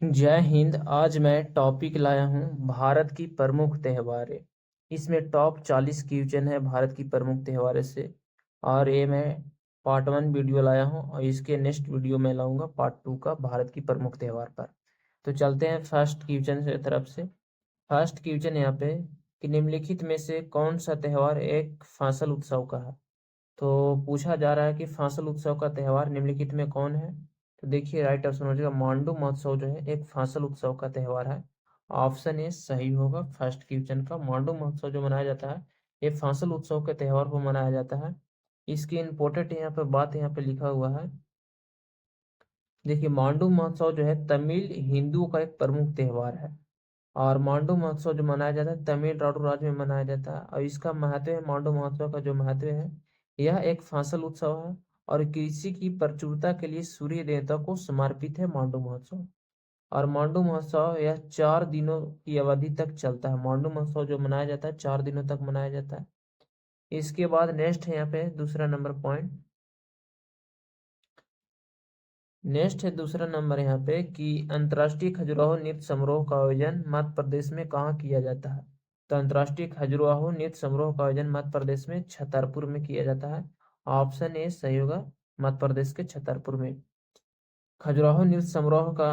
जय हिंद। आज मैं टॉपिक लाया हूँ भारत की प्रमुख त्योहारें। इसमें टॉप 40 क्वेश्चन है भारत की प्रमुख त्योहारों से। और ये मैं पार्ट 1 वीडियो लाया हूँ और इसके नेक्स्ट वीडियो में लाऊंगा पार्ट 2 का भारत की प्रमुख त्योहार पर। तो चलते हैं फर्स्ट क्वेश्चन से तरफ से। फर्स्ट क्वेश्चन यहाँ पे कि निम्नलिखित में से कौन सा त्योहार एक फासल उत्सव का है। तो पूछा जा रहा है कि फांसल उत्सव का त्योहार निम्नलिखित में कौन है। तो देखिए राइट ऑप्शन हो जाएगा मांडू महोत्सव जो है एक फांसल उत्सव का त्योहार है। ऑप्शन ए सही होगा फर्स्ट क्वेश्चन का। मांडू महोत्सव जो मनाया जाता है ये फांसल उत्सव के त्योहार को मनाया जाता है। इसकी इम्पोर्टेंट यहाँ पे बात यहाँ पे लिखा हुआ है। देखिए मांडू महोत्सव जो है तमिल हिंदुओं का एक प्रमुख त्योहार है। और मांडू महोत्सव जो मनाया जाता है तमिलनाडु राज्य में मनाया जाता है और इसका महत्व है मांडू महोत्सव का जो महत्व है यह एक फासल उत्सव है। और कृषि की प्रचुरता के लिए सूर्य देवता को समर्पित है मांडू महोत्सव। और मांडू महोत्सव यह 4 दिनों की अवधि तक चलता है। मांडू महोत्सव जो मनाया जाता है 4 दिनों तक मनाया जाता है। इसके बाद नेक्स्ट है यहाँ पे दूसरा नंबर पॉइंट। नेक्स्ट है दूसरा नंबर यहाँ पे कि अंतर्राष्ट्रीय खजुराहो नृत्य समारोह का आयोजन मध्य प्रदेश में कहाँ किया जाता है। तो अंतर्राष्ट्रीय खजुराहो नृत्य समारोह का आयोजन मध्य प्रदेश में छतरपुर में किया जाता है। ऑप्शन ए सही होगा मध्य प्रदेश के छतरपुर में। खजुराहो नृत्य समारोह का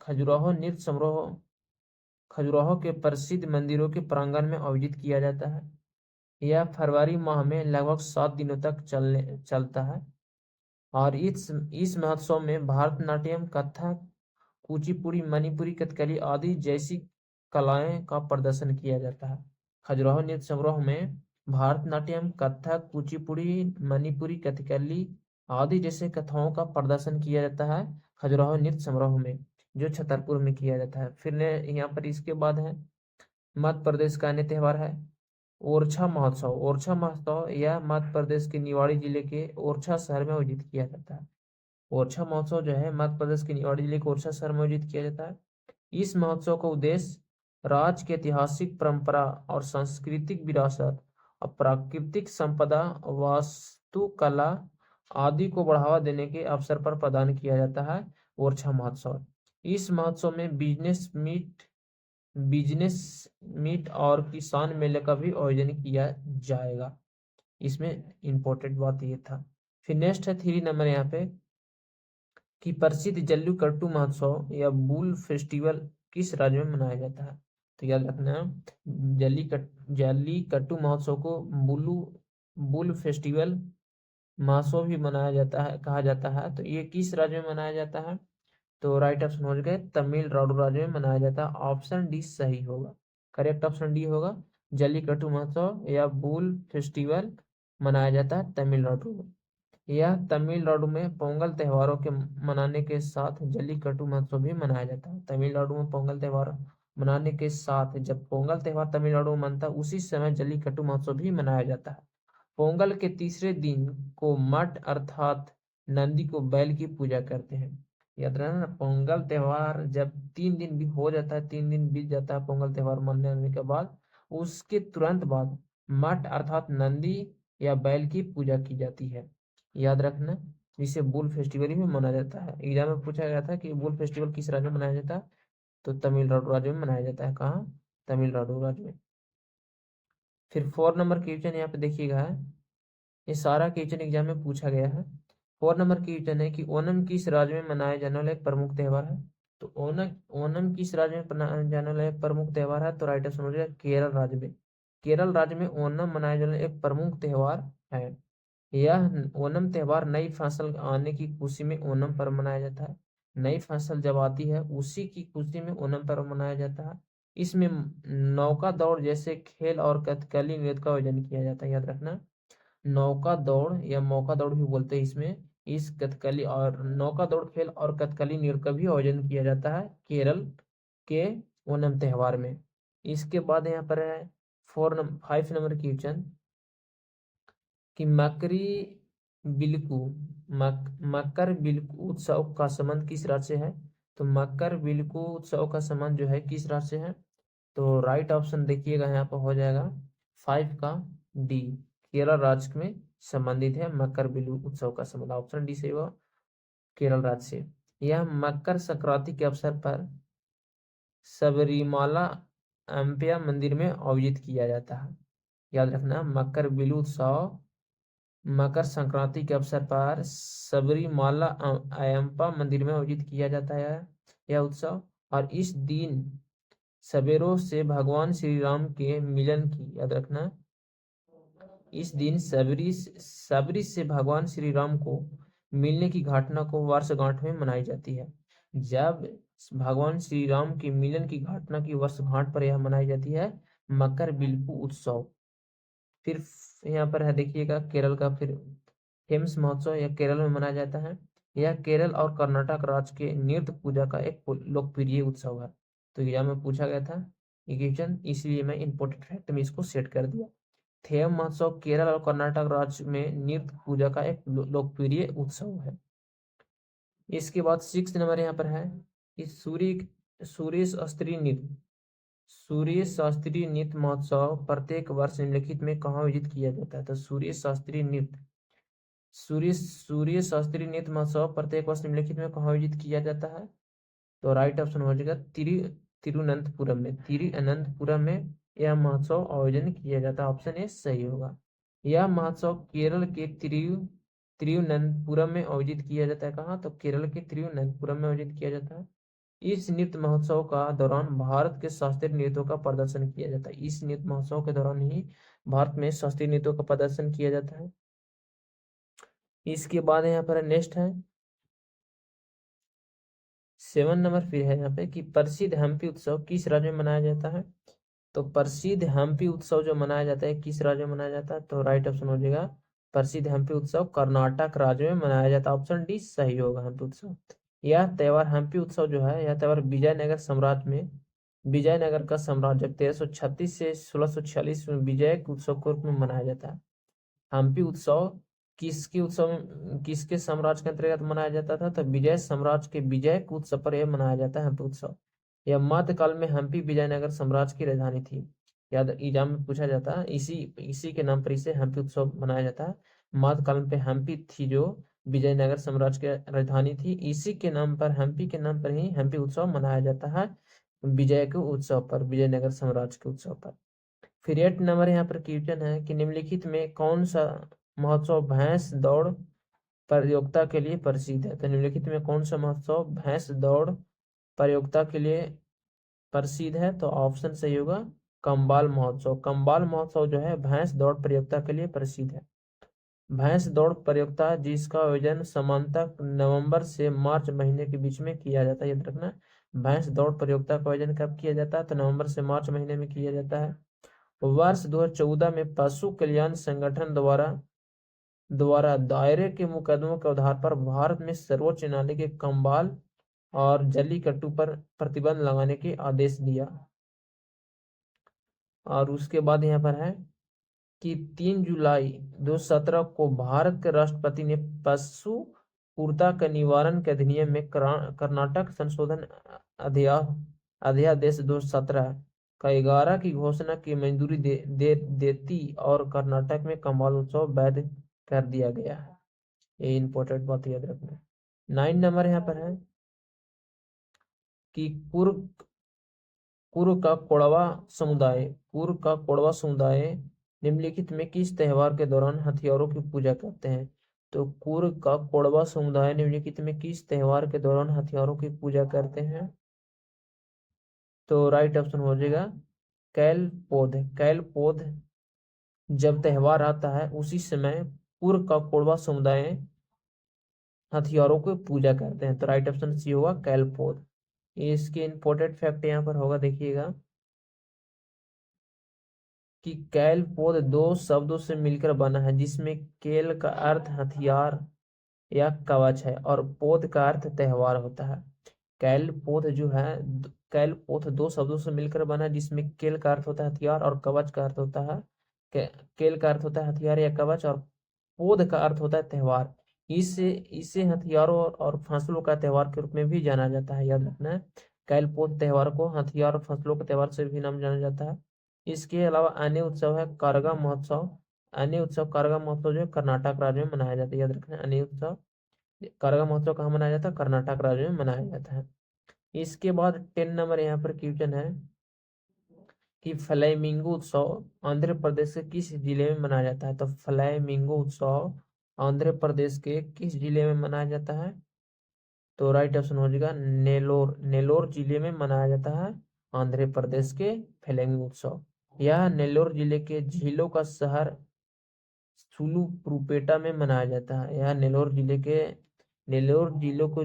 खजुराहो नृत्य समारोह खजुराहो के प्रसिद्ध मंदिरों के प्रांगण में आयोजित किया जाता है। यह फरवरी माह में लगभग 7 दिनों तक चलता है। और इस महोत्सव में भारतनाट्यम कथक कुचिपुड़ी मणिपुरी कथकली आदि जैसी कलाएं का प्रदर्शन किया जाता है। खजुराहो नृत्य समारोह में भारतनाट्यम कथक कुचिपुड़ी मणिपुरी कथकली आदि जैसे कथाओं का प्रदर्शन किया जाता है खजुराहो नृत्य समारोह में जो छतरपुर में किया जाता है। फिर ने यहाँ पर इसके बाद है मध्य प्रदेश का अन्य त्योहार है ओरछा महोत्सव। ओरछा महोत्सव यह मध्य प्रदेश के निवाड़ी जिले के ओरछा शहर में आयोजित किया जाता है। ओरछा महोत्सव जो है मध्य प्रदेश के निवाड़ी जिले के ओरछा शहर में आयोजित किया जाता है। इस महोत्सव का उद्देश्य राज्य की ऐतिहासिक परंपरा और सांस्कृतिक विरासत और प्राकृतिक संपदा वास्तुकला आदि को बढ़ावा देने के अवसर पर प्रदान किया जाता है ओरछा महोत्सव। इस महोत्सव में बिजनेस मीट और किसान मेले का भी आयोजन किया जाएगा। इसमें इंपॉर्टेंट बात ये था। फिर नेक्स्ट है 3 नंबर यहाँ पे कि प्रसिद्ध जल्लीकट्टू महोत्सव या बुल फेस्टिवल किस राज्य में मनाया जाता है। तो याद रखना जल्लीकट्टू महोत्सव को बुल फेस्टिवल महोत्सव भी मनाया जाता है कहा जाता है। तो ये किस राज्य में मनाया जाता है। तो राइट ऑप्शन हो गया तमिलनाडु राज्य में मनाया जाता है। ऑप्शन डी सही होगा। करेक्ट ऑप्शन डी होगा। जल्लीकट्टू महोत्सव या बुल फेस्टिवल मनाया जाता है तमिलनाडु में। यह तमिलनाडु में पोंगल त्योहारों के मनाने के साथ जल्लीकट्टू महोत्सव भी मनाया जाता है। तमिलनाडु में पोंगल त्योहार मनाने के साथ जब पोंगल त्योहार तमिलनाडु में मनता है उसी समय जल्लीकट्टू महोत्सव भी मनाया जाता है। पोंगल के तीसरे दिन को मठ अर्थात नंदी को बैल की पूजा करते हैं। याद रखना पोंगल त्योहार जब 3 दिन भी हो जाता है 3 दिन बीत जाता है पोंगल त्योहार मनाने के बाद उसके तुरंत बाद मठ अर्थात नंदी या बैल की पूजा की जाती है। याद रखना जिसे बुल फेस्टिवल भी मनाया जाता है। एग्जाम में पूछा गया था कि बुल फेस्टिवल किस राज्य में मनाया जाता है। तो तमिलनाडु राज्य में मनाया जाता है। कहाँ तमिलनाडु राज्य में। फिर 4 नंबर क्वेश्चन यहाँ पे देखिएगा है ये सारा क्वेश्चन एग्जाम में पूछा गया है। 4 नंबर क्वेश्चन है कि ओणम किस राज्य में मनाया जाने वाला एक प्रमुख त्योहार है। तो ओणम ओणम किस राज्य में मनाया जाने वाला एक प्रमुख त्योहार है। तो राइट आंसर हो जाएगा केरल राज्य में। केरल राज्य में ओणम मनाया जाने वाला एक प्रमुख त्योहार है। यह ओणम त्योहार नई फसल आने की खुशी में ओणम पर्व मनाया जाता है। नई फसल जब आती है उसी की खुशी में ओणम पर्व मनाया जाता है। इसमें नौका दौड़ जैसे खेल और कथकली नृत्य का आयोजन किया जाता है। याद रखना नौका दौड़ या मौका दौड़ भी बोलते हैं इसमें इस कथकली और नौका दौड़ खेल और कथकली नृत्य का भी आयोजन किया जाता है केरल के ओणम त्योहार में। इसके बाद यहाँ पर है 5 नंबर क्वेश्चन कि मकर बिलकू उत्सव का संबंध किस राज्य से है। तो मकर बिलकू उत्सव का संबंध जो है किस राज्य से है। तो राइट ऑप्शन देखिएगा यहाँ पर हो जाएगा 5 का डी केरल राज्य में संबंधित है मकर बिलू उत्सव का संबंध। ऑप्शन डी से हुआ केरल राज्य से। यह मकर संक्रांति के अवसर पर सबरीमाला अम्पया मंदिर में आयोजित किया जाता है। याद रखना, मकर बिलु उत्सव मकर संक्रांति के अवसर पर सबरीमाला अयप्पा मंदिर में आयोजित किया जाता है यह उत्सव। और इस दिन सवेरों से भगवान श्री राम के मिलन की, याद रखना, इस दिन सबरी से भगवान श्री राम को मिलने की घटना को वर्षगांठ में मनाई जाती है। जब भगवान श्री राम के मिलन की घटना की वर्षगांठ पर यह मनाई जाती है मकर बिल्पू उत्सव। फिर यहाँ पर है देखिएगा केरल का फिर फेमस महोत्सव, यह केरल में मनाया जाता है। यह केरल और कर्नाटक राज्य के नृत्य पूजा का एक लोकप्रिय उत्सव है। तो एग्जाम में पूछा गया था ये क्वेश्चन, इसलिए मैं इंपॉर्टेंट फैक्ट में इसको सेट कर दिया। थेयम महोत्सव केरल और कर्नाटक राज्य में नृत्य पूजा का एक लोकप्रिय उत्सव है। इसके बाद 6 नंबर यहाँ पर है कि सूर्य शास्त्रीय नृत्य सूर्य शास्त्रीय नृत्य महोत्सव प्रत्येक वर्ष निम्नलिखित में कहाँ आयोजित किया जाता है। तो सूर्य शास्त्रीय नृत्य महोत्सव प्रत्येक वर्ष निम्नलिखित में कहाँ आयोजित किया जाता है। तो राइट ऑप्शन हो जाएगा तिरुवनंतपुरम में यह महोत्सव आयोजन किया जाता है। ऑप्शन ए सही होगा। यह महोत्सव केरल के तिरुवनंतपुरम में आयोजित किया जाता है। कहाँ? तो केरल के तिरुवनंतपुरम में आयोजित किया जाता है। इस नृत्य महोत्सव का दौरान भारत के शास्त्रीय नृत्यों का प्रदर्शन किया जाता है। इस नृत्य महोत्सव के दौरान ही भारत में शास्त्रीय नृत्यों का प्रदर्शन किया जाता है। इसके बाद यहाँ पर नेक्स्ट है 7 नंबर फिर है यहाँ पे कि प्रसिद्ध हम्पी उत्सव किस राज्य में मनाया जाता है। तो प्रसिद्ध हम्पी उत्सव जो मनाया जाता है किस राज्य में मनाया जाता है। तो राइट ऑप्शन हो जाएगा प्रसिद्ध हम्पी उत्सव कर्नाटक राज्य में मनाया जाता है। ऑप्शन डी सही होगा। हम्पी उत्सव, यह त्योहार हम्पी उत्सव जो है यह त्योहार विजयनगर का साम्राज्य 1336 से 1646 में विजय के उत्सव के रूप में मनाया जाता है। हम्पी उत्सव किसके साम्राज्य के अंतर्गत मनाया जाता था। तो विजय साम्राज्य के विजय के उत्सव पर यह मनाया जाता है हम्पी उत्सव। यह मध्यकाल में हम्पी विजयनगर साम्राज्य की राजधानी थी। याद एग्जाम में पूछा जाता है, इसी के नाम पर इसे हम्पी उत्सव मनाया जाता है। मध्यकाल पे हम्पी थी जो विजयनगर साम्राज्य की राजधानी थी, इसी के नाम पर हम्पी के नाम पर ही हम्पी उत्सव मनाया जाता है विजय के उत्सव पर, विजयनगर साम्राज्य के उत्सव पर। फिर 8 नंबर यहाँ पर क्वेश्चन है कि निम्नलिखित में कौन सा महोत्सव भैंस दौड़ प्रतियोगिता के लिए प्रसिद्ध है। तो निम्नलिखित में कौन सा महोत्सव भैंस दौड़ प्रतियोगिता के लिए प्रसिद्ध है। तो ऑप्शन सही होगा कंबाल महोत्सव। कंबाल महोत्सव जो है भैंस दौड़ प्रतियोगिता के लिए प्रसिद्ध है। भैंस दौड़ प्रतियोगिता जिसका आयोजन सामान्यतः नवंबर से मार्च महीने के बीच में किया जाता है। याद रखना, भैंस दौड़ प्रतियोगिता का आयोजन कब किया जाता है। तो नवंबर से मार्च महीने में किया जाता है। वर्ष 2014 में पशु कल्याण संगठन द्वारा दायरे के मुकदमों के आधार पर भारत में सर्वोच्च न्यायालय के कंबाल और जल्लीकट्टू पर प्रतिबंध लगाने के आदेश दिया। और उसके बाद यहाँ पर है कि 3 जुलाई 2017 को भारत के राष्ट्रपति ने पशु क्रूरता के निवारण के अधिनियम में कर्नाटक संशोधन अध्यादेश 2017 का 11 की घोषणा की मंजूरी देती और कर्नाटक में कंबाल उत्सव वैध कर दिया गया है। ये इंपॉर्टेंट बात याद रखना। 9 नंबर यहाँ पर है कि कुर्ग का कोड़वा समुदाय निम्नलिखित में किस त्योहार के दौरान हथियारों की पूजा करते हैं। तो कुर्ग का कोड़वा समुदाय निम्नलिखित में किस त्योहार के दौरान हथियारों की पूजा करते हैं। तो राइट ऑप्शन हो जाएगा कैलपोध जब त्योहार आता है उसी समय कुर्ग का कोड़वा समुदाय हथियारों की पूजा करते हैं। तो राइट ऑप्शन सी होगा कैलपोध। इसके इंपॉर्टेंट फैक्ट यहाँ पर होगा देखिएगा कि कैलपोध 2 शब्दों से मिलकर बना है जिसमें केल का अर्थ हथियार या कवच है और पोध का अर्थ त्योहार होता है। कैलपोध जो है कैलपोध 2 शब्दों से मिलकर बना है जिसमें केल का अर्थ होता है हथियार और कवच का अर्थ होता है केल का अर्थ होता है हथियार या कवच और पोध का अर्थ होता है त्योहार। इसे इसे हथियारों और फसलों का त्योहार के रूप में भी जाना जाता है। याद रखना है, कैलपोध त्योहार को हथियार और फसलों के त्योहार से भी नाम जाना जाता है। इसके अलावा अन्य उत्सव है कारगा महोत्सव। कारगा महोत्सव जो कर्नाटक राज्य में मनाया जाता है। याद रखना, अन्य उत्सव कारगा महोत्सव कहाँ मनाया जाता है? कर्नाटक राज्य में मनाया जाता है। इसके बाद 10 नंबर यहाँ पर क्वेश्चन है कि फ्लेमिंगो उत्सव आंध्र प्रदेश के किस जिले में मनाया जाता है? तो फ्लेमिंगो उत्सव आंध्र प्रदेश के किस जिले में मनाया जाता है? तो राइट ऑप्शन हो जाएगा नेलोर। नेलोर जिले में मनाया जाता है आंध्र प्रदेश के फ्लेमिंगो उत्सव। यह नेल्लोर जिले के झीलों का शहर सुलुप्रुपेटा में मनाया जाता है। यह नेल्लोर जिलों को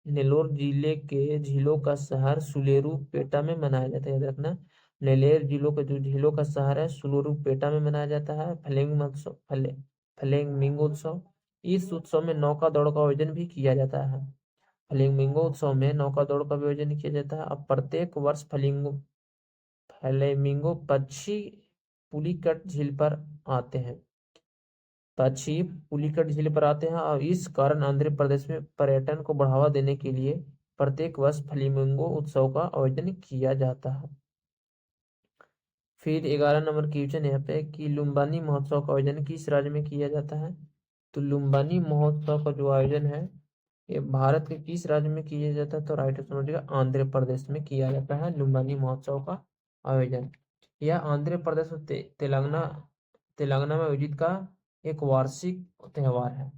नेल्लोर जिले के झीलों का शहर सुलेरुपेटा में मनाया जाता है। याद रखना, नेल्लोर जिलों का जो झीलों का शहर है सुलुरुपेटा में मनाया जाता है फ्लेमिंगो उत्सव। इस उत्सव में नौका दौड़ का आयोजन भी किया जाता है। फ्लेमिंगो उत्सव में नौका दौड़ का भी आयोजन किया जाता है। अब प्रत्येक वर्ष फ्लेमिंगो पक्षी पुलिकट झील पर आते हैं। पक्षी पुलिकट झील पर आते हैं और इस कारण आंध्र प्रदेश में पर्यटन को बढ़ावा देने के लिए प्रत्येक वर्ष फ्लेमिंगो उत्सव का आयोजन किया जाता है। फिर 11 नंबर क्वेश्चन यहाँ पे कि लुम्बानी महोत्सव का आयोजन किस राज्य में किया जाता है? तो लुम्बानी महोत्सव का जो आयोजन है ये भारत के किस राज्य में किया जाता है? तो राइट ऑप्शन हो जाएगा आंध्र प्रदेश में किया जाता है लुम्बानी महोत्सव का आयोजन। यह आंध्र प्रदेश और तेलंगाना में आयोजित का एक वार्षिक त्योहार है।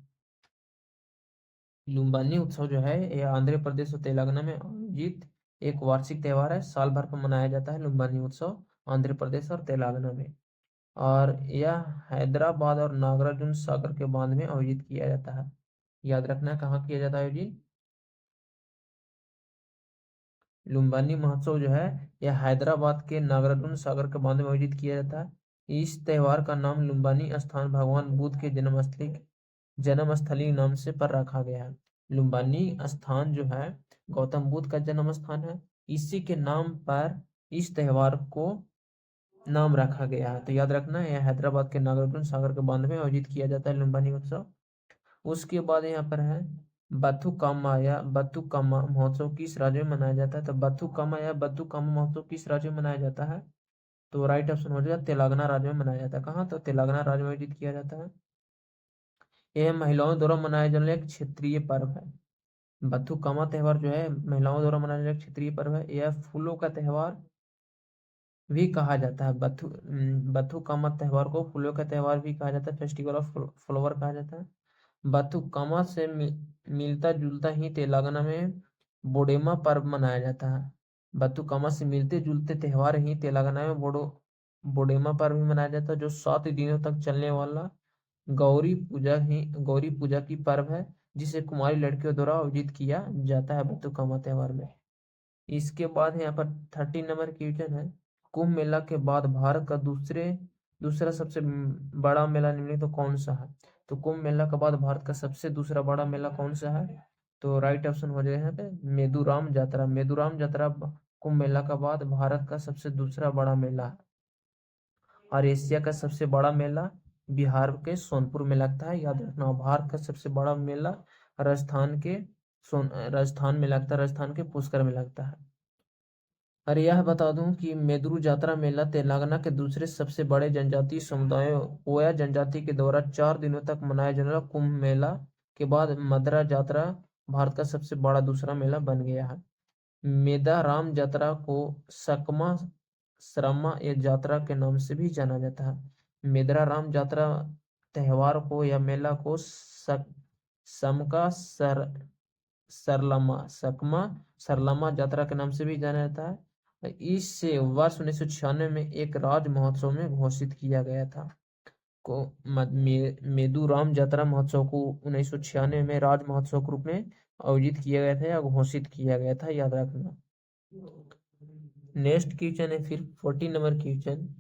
लुम्बानी उत्सव जो है यह आंध्र प्रदेश और तेलंगाना में आयोजित एक वार्षिक त्योहार है। साल भर पर मनाया जाता है लुम्बानी उत्सव आंध्र प्रदेश और तेलंगाना में। और यह हैदराबाद और नागार्जुन सागर के बांध में आयोजित किया जाता है। याद रखना कहाँ किया जाता है आयोजित? लुम्बानी महोत्सव जो है यह हैदराबाद के नागार्जुन सागर के बांध में आयोजित किया जाता है। इस त्योहार का नाम लुम्बानी स्थान भगवान बुद्ध के जन्मस्थली नाम से पर रखा गया है। लुम्बानी स्थान जो है गौतम बुद्ध का जन्म स्थान है। इसी के नाम पर इस त्योहार को नाम रखा गया है। तो याद रखना यह हैदराबाद के नागार्जुन सागर के बांध में आयोजित किया जाता है लुम्बानी उत्सव। उसके बाद यहाँ पर है बथुकम्मा महोत्सव किस राज्य में मनाया जाता है? तो बथुकम्मा महोत्सव किस राज्य में मनाया जाता है? तो राइट ऑप्शन हो जाएगा तेलंगाना राज्य में मनाया जाता है। कहाँ? तो तेलंगाना राज्य में आयोजित किया जाता है। यह महिलाओं द्वारा मनाया जाने वाला एक क्षेत्रीय पर्व है। बथुकम्मा त्योहार जो है महिलाओं द्वारा मनाया जाने वाला क्षेत्रीय पर्व है। यह फूलों का त्योहार भी कहा जाता है। बथुकम्मा त्योहार को फूलों का त्योहार भी कहा जाता है, फेस्टिवल ऑफ फ्लावर कहा जाता है। बथुकम्मा से मिलता जुलता ही तेलंगाना में बोडेमा पर्व मनाया जाता है। बथुकम्मा से मिलते जुलते त्योहार ही तेलंगाना में बोडेमा पर्व भी मनाया जाता है, जो 7 दिनों तक चलने वाला गौरी पूजा की पर्व है, जिसे कुमारी लड़कियों द्वारा आयोजित किया जाता है बथुकम्मा त्योहार में। इसके बाद यहाँ पर 13 नंबर क्वेश्चन है, कुंभ मेला के बाद भारत का दूसरा सबसे बड़ा मेला निम्नलिखित तो कौन सा है? तो कुंभ मेला के बाद भारत का सबसे दूसरा बड़ा मेला कौन सा है? तो राइट ऑप्शन हो जाएगा यहाँ पे मेदुराम जात्रा। मेदुराम जात्रा कुंभ मेला के बाद भारत का सबसे दूसरा बड़ा मेला है। और एशिया का सबसे बड़ा मेला बिहार के सोनपुर में लगता है। याद रखना, भारत का सबसे बड़ा मेला राजस्थान में लगता है, राजस्थान के पुष्कर में लगता है। और यह बता दूं कि मेदुरु जात्रा मेला तेलंगाना के दूसरे सबसे बड़े जनजातीय समुदायों ओया जनजाति के द्वारा 4 दिनों तक मनाया जाने वाला कुंभ मेला के बाद मदरा जात्रा भारत का सबसे बड़ा दूसरा मेला बन गया है। मेदाराम जात्रा को सकमा श्रमा या जात्रा के नाम से भी जाना जाता है। मेदाराम जात्रा त्योहार को या मेला को समका सकमा सरलमा यात्रा के नाम से भी जाना जाता है। इसे वर्ष 1996 में एक राज्य महोत्सव में घोषित किया गया था। मेदुराम यात्रा महोत्सव को 1996 में राज्य महोत्सव के रूप में आयोजित किया गया था या घोषित किया गया था, याद रखना। नेक्स्ट क्वेश्चन है फिर 14 नंबर क्वेश्चन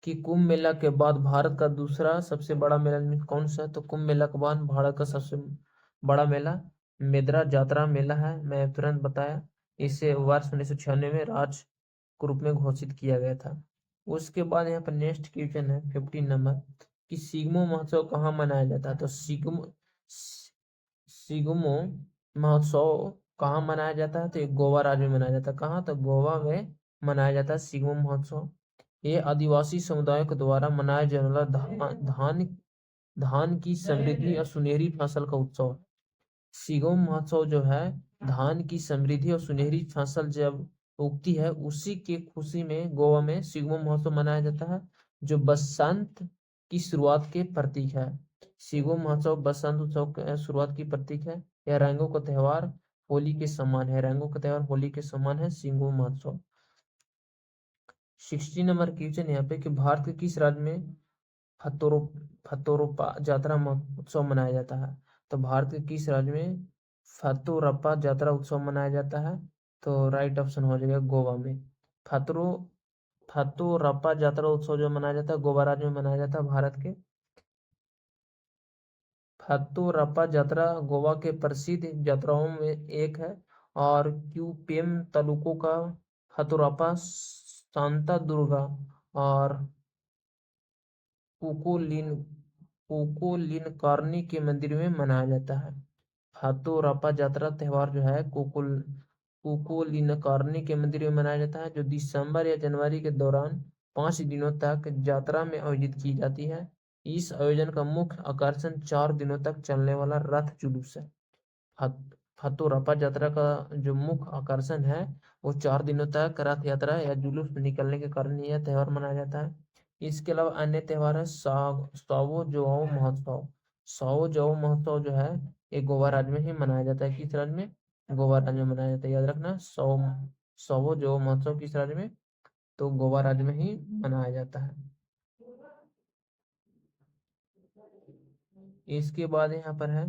कि कुंभ मेला के बाद भारत का दूसरा सबसे बड़ा मेला कौन सा है? तो कुंभ मेला के बाद भारत का सबसे बड़ा मेला मेदरा जात्रा मेला है, मैं तुरंत बताया। इसे वर्ष 1996 में राज्य के रूप में घोषित किया गया था। उसके बाद यहाँ पर नेक्स्ट क्वेश्चन है 15 नंबर कि सिगमो महोत्सव कहाँ मनाया जाता है? तो सिगमो महोत्सव कहाँ मनाया जाता है? तो गोवा राज्य में मनाया जाता है। कहाँ? तो गोवा में मनाया जाता है सिगमो महोत्सव। ये आदिवासी समुदायों के द्वारा मनाया जाने वाला धान की समृद्धि और सुनहरी फसल का उत्सव। सिगोम महोत्सव जो है धान की समृद्धि और सुनहरी फसल जब उगती है उसी के खुशी में गोवा में सिगमो महोत्सव मनाया जाता है, जो बसंत की शुरुआत के प्रतीक है। सिगो महोत्सव बसंत उत्सव के शुरुआत की प्रतीक है। यह रंगों का त्योहार होली के समान है। रंगों का त्योहार होली के समान है सिगो महोत्सव। 60 नंबर क्वेश्चन यहाँ पे कि भारत के किस राज्य में फतोरो फतोरोपा जात्रा उत्सव मनाया जाता है। तो भारत के किस राज्य में फतोरप्पा जात्रा उत्सव मनाया जाता है। तो राइट ऑप्शन हो जाएगा गोवा में। फतरो फतोरप्पा जात्रा उत्सव जो मनाया जाता है गोवा राज्य में मनाया जाता है भारत के। फतोरप्पा जात्रा गोवा के प्रसिद्ध जात्राओं में एक है और क्यूपेम तालुकों का फतोरप्पा शांता दुर्गा और कुकोलिन कुकोलिनकार्नी के मंदिर में मनाया जाता है। फातोरप्पा जात्रा त्योहार जो है कुकोलिनकार्नी के मंदिर में मनाया जाता है, जो दिसंबर या जनवरी के दौरान 5 दिनों तक यात्रा में आयोजित की जाती है। इस आयोजन का मुख्य आकर्षण 4 दिनों तक चलने वाला रथ जुलूस है। फतोरप्पा यात्रा का जो मुख्य आकर्षण है वो 4 दिनों तक रथ यात्रा या जुलूस निकलने के कारण यह त्योहार मनाया जाता है। इसके अलावा अन्य त्योहार है सावो जोआओ महोत्सव। सावो जोआओ महोत्सव जो है ये गोवा राज्य में ही मनाया जाता है। किस राज्य में? गोवा राज्य में मनाया जाता है। याद रखना सावो जोआओ महोत्सव किस राज्य में? तो गोवा राज्य में ही मनाया जाता है। इसके बाद यहाँ पर है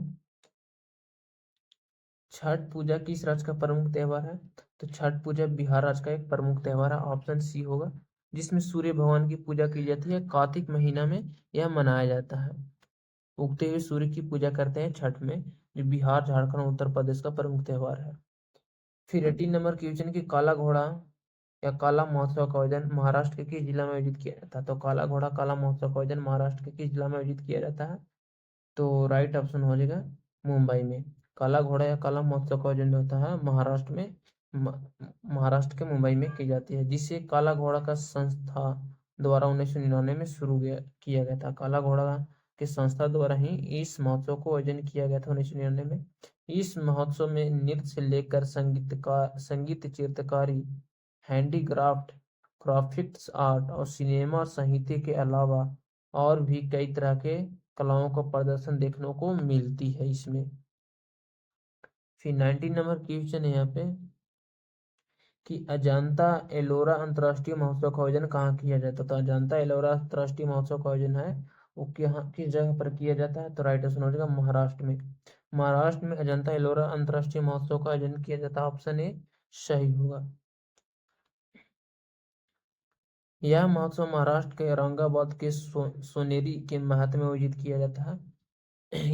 छठ पूजा किस राज्य का प्रमुख त्योहार है। तो छठ पूजा बिहार राज्य का एक प्रमुख त्योहार है। ऑप्शन सी होगा, जिसमें सूर्य भगवान की पूजा की जाती है। कार्तिक महीना में यह मनाया जाता है। उगते हुए सूर्य की पूजा करते हैं छठ में, जो बिहार झारखंड उत्तर प्रदेश का प्रमुख त्योहार है। फिर 18 नंबर क्वेश्चन की काला घोड़ा या काला महोत्सव का आयोजन महाराष्ट्र के किस जिला में आयोजित किया जाता है। तो काला घोड़ा काला महोत्सव का आयोजन महाराष्ट्र के किस जिला में आयोजित किया जाता है। तो राइट ऑप्शन हो जाएगा मुंबई में। काला घोड़ा या काला महोत्सव का आयोजन होता है महाराष्ट्र में, महाराष्ट्र के मुंबई में की जाती है, जिसे काला घोड़ा का संस्था द्वारा 1999 में शुरू किया गया था। काला घोड़ा के संस्था द्वारा ही इस महोत्सव को आयोजन किया गया था 1999 में। इस महोत्सव में नृत्य से लेकर संगीत चित्रकारी, हैंडीक्राफ्ट, ग्राफिक्स आर्ट और सिनेमा और साहित्य के अलावा और भी कई तरह के कलाओं का प्रदर्शन देखने को मिलती है इसमें। फिर 19 नंबर क्वेश्चन है यहाँ पे कि अजंता एलोरा अंतर्राष्ट्रीय महोत्सव का आयोजन कहाँ किया जाता है। तो अजंता एलोरा अंतर्राष्ट्रीय महोत्सव का आयोजन है वो किस जगह पर किया जाता है। तो राइट आंसर हो जाएगा महाराष्ट्र में। महाराष्ट्र में अजंता एलोरा अंतर्राष्ट्रीय महोत्सव का आयोजन किया जाता है। ऑप्शन ए सही होगा। यह महोत्सव महाराष्ट्र के औरंगाबाद के सोनेरी के महल में आयोजित किया जाता है।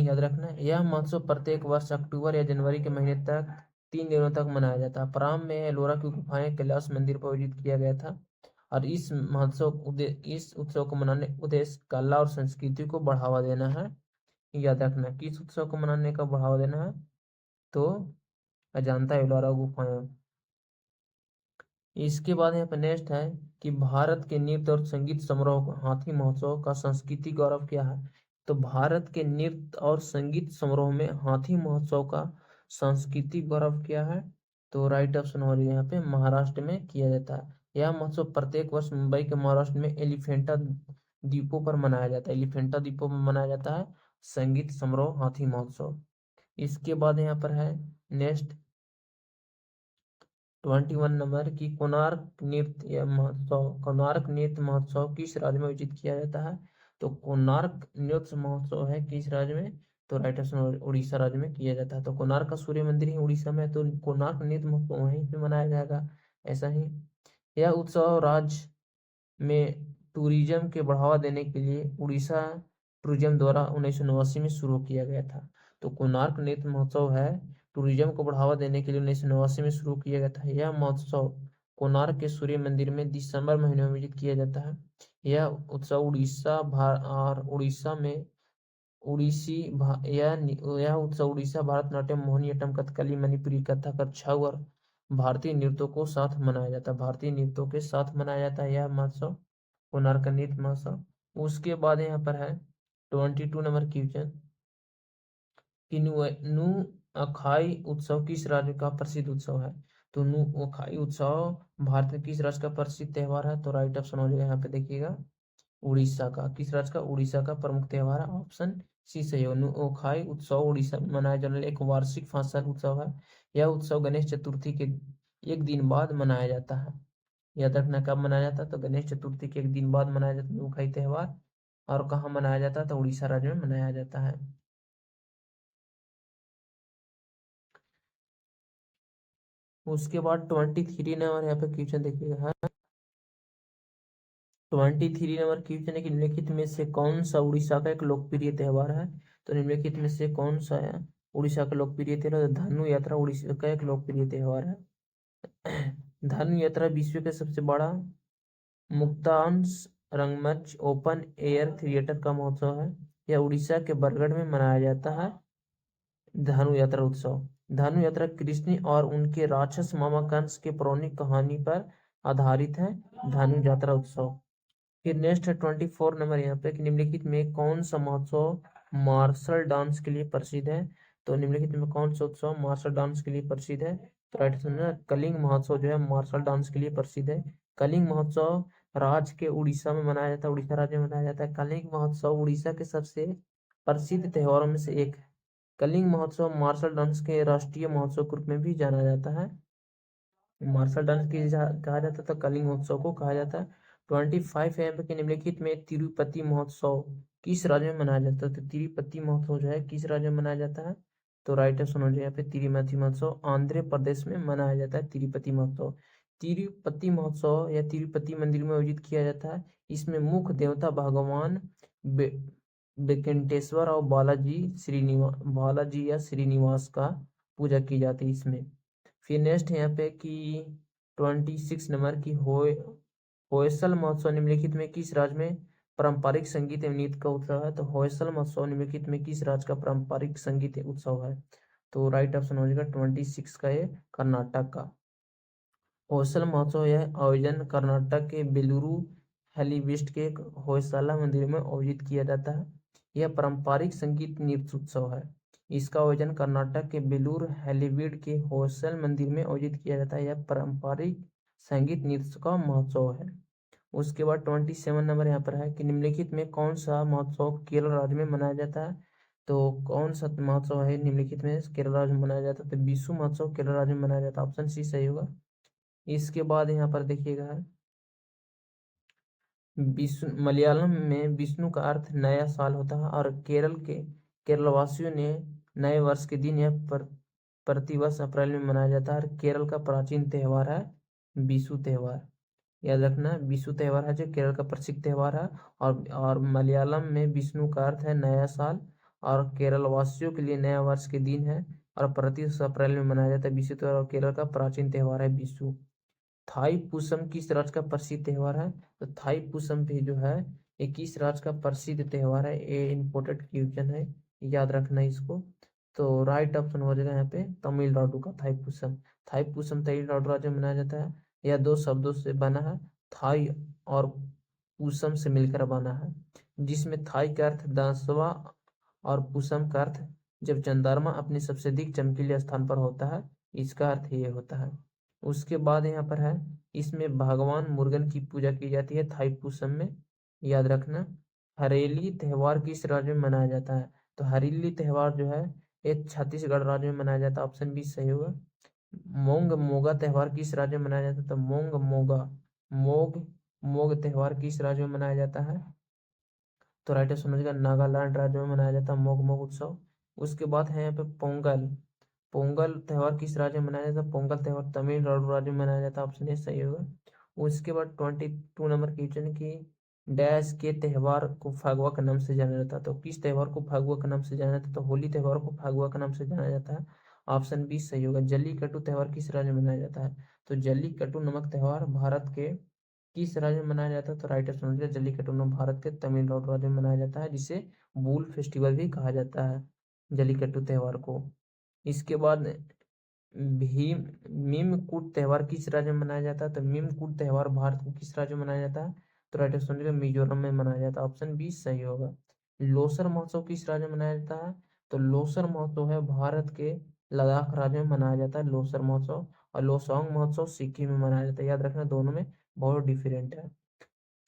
याद रखना यह महोत्सव प्रत्येक वर्ष अक्टूबर या जनवरी के महीने तक 3 दिनों तक मनाया जाता है। प्रारंभ में एलोरा की गुफाएं कैलाश मंदिर पर आयोजित किया गया था और इस उत्सव को मनाने उद्देश्य कला और संस्कृति को बढ़ावा देना है। याद रखना किस उत्सव को मनाने का बढ़ावा देना है। तो अजंता एलोरा गुफाएं। इसके बाद यहाँ पे नेक्स्ट है कि भारत के नृत्य और संगीत समारोह हाथी महोत्सव का सांस्कृतिक गौरव क्या है। तो भारत के नृत्य और संगीत समारोह में हाथी महोत्सव का सांस्कृतिक गौरव क्या है। तो राइट ऑप्शन हो रही है यहाँ पे महाराष्ट्र में किया जाता है। यह महोत्सव प्रत्येक वर्ष मुंबई के महाराष्ट्र में एलिफेंटा द्वीपों पर मनाया जाता है। एलिफेंटा द्वीपों पर मनाया जाता है संगीत समारोह हाथी महोत्सव। इसके बाद यहाँ पर है नेक्स्ट 21 नंबर की कोणार्क नृत्य महोत्सव किस राज्य में आयोजित किया जाता है। तो कोणार्क नृत्य महोत्सव है किस राज्य में। तो राइट ऑप्शन उड़ीसा राज्य में किया जाता है। तो कोणार्क का सूर्य मंदिर ही उड़ीसा में है, तो कोणार्क नृत्य महोत्सव वहीं पे मनाया जाएगा। ऐसा ही यह उत्सव राज्य में टूरिज्म के बढ़ावा देने के लिए उड़ीसा टूरिज्म द्वारा 1989 में शुरू किया गया था। तो कोणार्क नृत्य महोत्सव है टूरिज्म को बढ़ावा देने के लिए 1989 में शुरू किया गया था। यह महोत्सव कोणार्क के सूर्य मंदिर में दिसंबर महीने में आयोजित किया जाता है। यह उत्सव उड़ीसा में यह उत्सव उड़ीसा, भारतनाट्यम, मोहिनीअट्टम, कथकली, मणिपुरी, कथक और छऊ और भारतीय नृत्यों को साथ मनाया जाता है। भारतीय नृत्यों के साथ मनाया जाता है यह महोत्सव कोणार्क नृत्य महोत्सव। उसके बाद यहाँ पर है 22 नंबर क्वेश्चन कि नुआखाई उत्सव किस राज्य का प्रसिद्ध उत्सव है। तो नुआखाई उत्सव भारत में किस राज्य का प्रसिद्ध त्योहार है। तो राइट ऑप्शन हो जाएगा यहाँ पे देखिएगा उड़ीसा का। किस राज्य का। उड़ीसा का प्रमुख त्योहार है। ऑप्शन सी सही हो। नुआखाई उत्सव उड़ीसा में मनाया जाने वाला एक वार्षिक फसल उत्सव है। यह उत्सव गणेश चतुर्थी के एक दिन बाद मनाया जाता है। याद रखना कब मनाया जाता है। तो गणेश चतुर्थी के एक दिन बाद मनाया जाता है नुआखाई त्योहार। और कहाँ मनाया जाता है। तो उड़ीसा राज्य में मनाया जाता है। उसके बाद 23 नंबर यहाँ पे क्वेश्चन देखिएगा। 23 नंबर क्वेश्चन है कि निम्नलिखित में से कौन सा उड़ीसा का एक लोकप्रिय त्योहार है। तो निम्नलिखित में से कौन सा है उड़ीसा का लोकप्रिय त्योहार। धनु यात्रा उड़ीसा का एक लोकप्रिय त्योहार है। धनु यात्रा विश्व का सबसे बड़ा मुक्तांश रंगमंच ओपन एयर थिएटर का महोत्सव है। यह उड़ीसा के बरगढ़ में मनाया जाता है। धनु यात्रा उत्सव। धनु यात्रा कृष्ण और उनके राक्षस मामा कंस के पौराणिक कहानी पर आधारित है। धनु यात्रा उत्सव। फिर नेक्स्ट है 24 नंबर यहाँ पे कि निम्नलिखित में कौन सा महोत्सव मार्शल डांस के लिए प्रसिद्ध है। तो निम्नलिखित में कौन सा उत्सव मार्शल डांस के लिए प्रसिद्ध है। तो राइट आंसर है कलिंग महोत्सव जो है मार्शल डांस के लिए प्रसिद्ध है। कलिंग महोत्सव राज्य के उड़ीसा में मनाया जाता है। उड़ीसा राज्य में मनाया जाता है। कलिंग महोत्सव उड़ीसा के सबसे प्रसिद्ध त्योहारों में से एक है। कलिंग महोत्सव मार्शल डांस के राष्ट्रीय महोत्सव के रूप में भी जाना जाता है। मार्शल डांस की कहा जाता था कलिंग महोत्सव को कहा जाता है। 25 एम के निम्नलिखित में तिरुपति महोत्सव किस राज्य में मनाया जाता है। तो तिरुपति महोत्सव जो है किस राज्य में मनाया जाता है। तो राइट ऑप्शन हो जाए यहाँ पे तिरुपति महोत्सव आंध्र प्रदेश में मनाया जाता है। तिरुपति महोत्सव तिरुपति महोत्सव या तिरुपति मंदिर में आयोजित किया जाता है। इसमें मुख्य देवता भगवान वेंकटेश्वर और बालाजी या श्रीनिवास का पूजा की जाती है इसमें। फिर नेक्स्ट है यहाँ पे कि 26 नंबर की होयसल महोत्सव निम्नलिखित में किस राज्य में पारंपरिक संगीत एवं नृत्य का उत्सव है। तो होयसल महोत्सव निम्नलिखित में किस राज्य का पारंपरिक संगीत उत्सव है। तो राइट ऑप्शन हो जाएगा 26 का ये कर्नाटक का। होयसल महोत्सव यह आयोजन कर्नाटक के बेलूरू हेलीविस्ट के होयसाला मंदिर में आयोजित किया जाता है। यह पारंपरिक संगीत नृत्य उत्सव है। इसका आयोजन कर्नाटक के बेलूर हेलीवीड के होयसल मंदिर में आयोजित किया जाता है। यह पारंपरिक संगीत नृत्य का महोत्सव है। उसके बाद 27 नंबर यहाँ पर है कि निम्नलिखित में कौन सा महोत्सव केरल राज्य में मनाया जाता है। तो कौन सा महोत्सव है निम्नलिखित में केरल राज्य में मनाया जाता है। तो विशु महोत्सव केरल राज्य में मनाया जाता है। ऑप्शन सी सही होगा। इसके बाद यहाँ पर देखिएगा विष्णु मलयालम में विष्णु का अर्थ नया साल होता है और केरलवासियों ने नए वर्ष के दिन यह प्रतिवर्ष अप्रैल में मनाया जाता है। और केरल का प्राचीन त्योहार है विशु त्योहार। याद रखना विशु त्योहार है जो केरल का प्रसिद्ध त्योहार है। और मलयालम में विष्णु का अर्थ है नया साल और केरल वासियों के लिए नया वर्ष के दिन है। और प्रति अप्रैल में मनाया जाता है विशु त्योहार और केरल का प्राचीन त्योहार है विशु। थाई पुसम किस राज्य का प्रसिद्ध त्योहार है। तो थाई पुसम भी जो है ये किस राज्य का प्रसिद्ध त्योहार है। ये इम्पोर्टेंट क्वेश्चन है याद रखना इसको। तो राइट ऑप्शन हो जाएगा यहाँ पे तमिलनाडु का थाई पुसम। थाई पुसम तमिलनाडु राज्य में मनाया जाता है। यह दो शब्दों से बना है थाई और पुसम से मिलकर बना है जिसमें थाई का अर्थ 10वां और पुसम का अर्थ जब चंद्रमा अपने सबसे अधिक चमकीले स्थान पर होता है इसका अर्थ ये होता है। उसके बाद यहाँ पर है इसमें भगवान मुर्गन की पूजा की जाती है थाईपुसम में। याद रखना हरेली त्योहार किस राज्य में मनाया जाता है। तो हरेली त्योहार जो है ये छत्तीसगढ़ राज्य में मनाया जाता है। ऑप्शन बी सही होगा। मोंग मोगा त्योहार किस राज्य में मनाया जाता है। तो मोंग मोगा मोग मोग त्योहार किस राज्य में मनाया जाता है। तो राइट ऑप्शन हो जाएगा नागालैंड राज्य में मनाया जाता है मोग मोग उत्सव। उसके बाद है यहाँ पे पोंगल। पोंगल त्योहार किस राज्य में मनाया जाता है। पोंगल त्योहार तमिलनाडु राज्य में मनाया जाता है। ऑप्शन ए सही होगा। उसके बाद 22 नंबर क्वेश्चन की डैश के त्योहार को फागुआ के नाम से जाना जाता है। तो किस त्योहार को फागुआ के नाम से जाना जाता है। तो होली त्योहार को फागुआ के नाम से जाना जाता है। ऑप्शन बी सही होगा। जल्लीकट्टू त्योहार किस राज्य में मनाया जाता है। तो जल्लीकट्टू नमक त्योहार भारत के किस राज्य में मनाया जाता है। तो राइट ऑप्शन हो जाएगा जल्लीकट्टू भारत के तमिलनाडु राज्य में मनाया जाता है जिसे बुल फेस्टिवल भी कहा जाता है जल्लीकट्टू त्योहार को। इसके बाद भीम मीमकूट त्योहार किस राज्य में मनाया जाता है। तो मीमकूट त्योहार भारत के किस राज्य में मनाया जाता है। तो राइट ऑप्शन मिजोरम में मनाया जाता है। ऑप्शन बी सही होगा। लोसर महोत्सव किस राज्य में मनाया जाता है? तो लोसर महोत्सव है भारत के लद्दाख राज्य में मनाया जाता है लोसर महोत्सव। और लोसांग महोत्सव सिक्किम में मनाया जाता है। याद रखना दोनों में बहुत डिफरेंट है।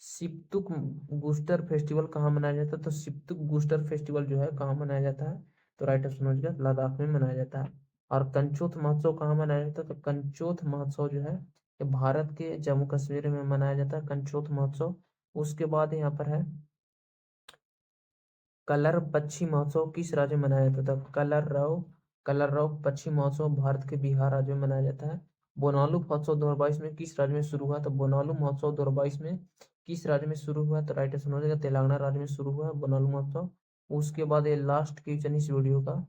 सिप्तुक बूस्टर फेस्टिवल कहाँ मनाया जाता है? तो सिप्तुक बूस्टर फेस्टिवल जो है कहाँ मनाया जाता है? तो राइट ऑप्शन हो जाएगा लद्दाख में मनाया जाता है। और कंचोथ महोत्सव कहाँ मनाया जाता है? तो कंचोथ महोत्सव जो है ये भारत के जम्मू कश्मीर में मनाया जाता है कंचोथ महोत्सव। उसके बाद यहाँ पर है कलर पक्षी महोत्सव किस राज्य में मनाया जाता था? कलरव पक्षी महोत्सव भारत के बिहार राज्य में मनाया जाता है। बोनालू महोत्सव 2022 में किस राज्य में शुरू हुआ? तो बोनालू महोत्सव 2022 में किस राज्य में शुरू हुआ? तो राइट आंसर हो जाएगा तेलंगाना राज्य में शुरू हुआ बोनालू महोत्सव। उसके बाद ये लास्ट क्वेश्चन इस वीडियो का,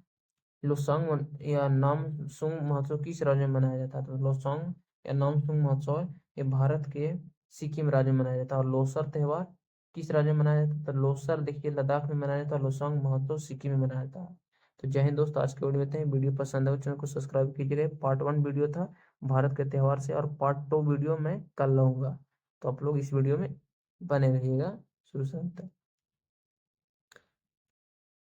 लोसांग या नामसूंग महोत्सव किस राज्य में मनाया जाता है? तो लोसांग या नामसूंग महोत्सव ये भारत के सिक्किम राज्य में मनाया जाता है। और लोसर त्योहार किस राज्य में मनाया जाता है? तो लोसर देखिए लद्दाख में मनाया जाता है। लोसांग महोत्सव सिक्किम में मनाया जाता है। तो जय हिंद दोस्तों, आज के वीडियो में इतना ही। वीडियो पसंद है तो चैनल को सब्सक्राइब कीजिएगा। पार्ट 1 वीडियो था भारत के त्योहार से, और पार्ट 2 वीडियो मैं कल लाऊंगा। तो आप लोग इस वीडियो में बने रहिएगा शुरू से अंत तक।